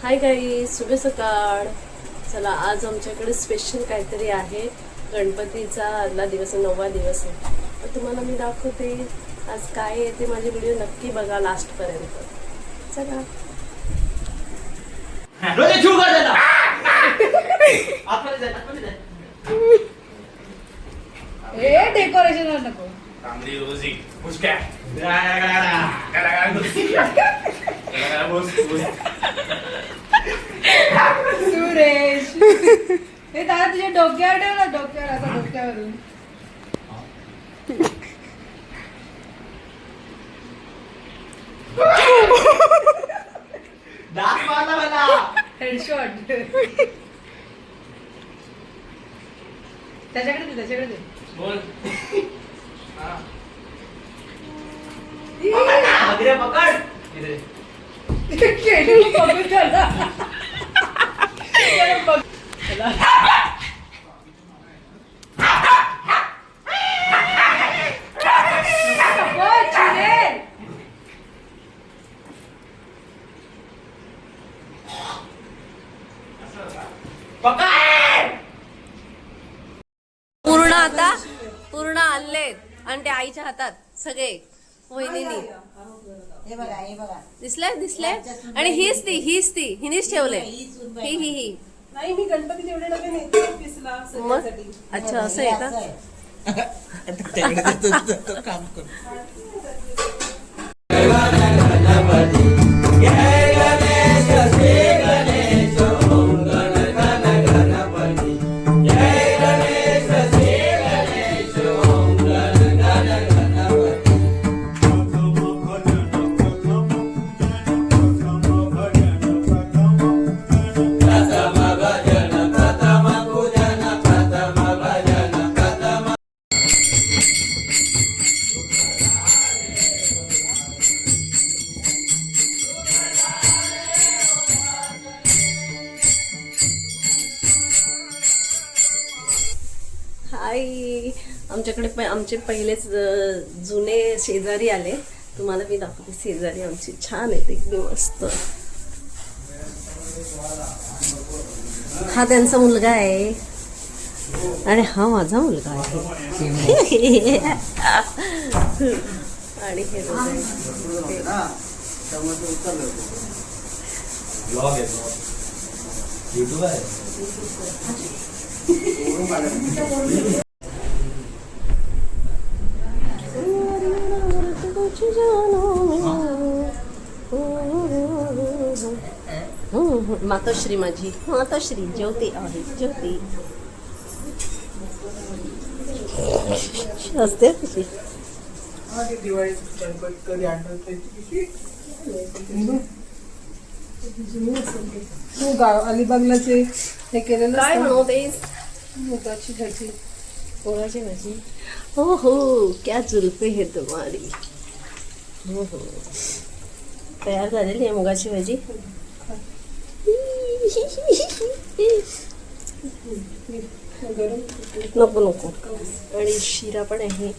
Hi guys, शुभ सकाळ. चला, आज आमच्याकडे स्पेशल काहीतरी आहे. गणपतीचा आदला दिवस, 9वा दिवस आहे. तर तुम्हाला मी दाखवते आज काय आहे ते. माझे व्हिडिओ नक्की बघा लास्ट पर्यंत. चला. डेकोरेशन नको. सुरेश, हे दादा तुझ्या डोक्यावर ठेव ना, डोक्यावर, आता डोक्यावरून. हेडशॉट. त्याच्याकडे दे. बोल. पकड. पूर्ण आणलेत आणि ते आईच्या हातात सगळे वहिनीनी. दिसले आणि हीच ती हिनीच ठेवले. ही नाही, मी गणपती एवढे डबे नेते ऑफिसला सगळ्यासाठी. अच्छा, असं आहे का? काम कर. हाय, आमच्याकडे आमचे पहिलेच जुने शेजारी आले. तुम्हाला मी दाखवते. शेजारी आमची छान आहेत, एकदम मस्त. हा त्यांचा मुलगा आहे आणि हा माझा मुलगा आहे. आणि हे YouTube आहे. मातोश्री, माझी मातोश्री ज्योती आहे. ज्योती असते कशी. दिवाळी गणपती कधी आणतात अलिबागलाचे हे केलेलं काय बनवते? मुगाची भाजी. पोळ्याची भाजी. हो हो, क्या जुल्फे है तुम्हारी. हो हो, तयार झालेली आहे मुगाची भाजी. नको नको. आणि शिरा पण आहे.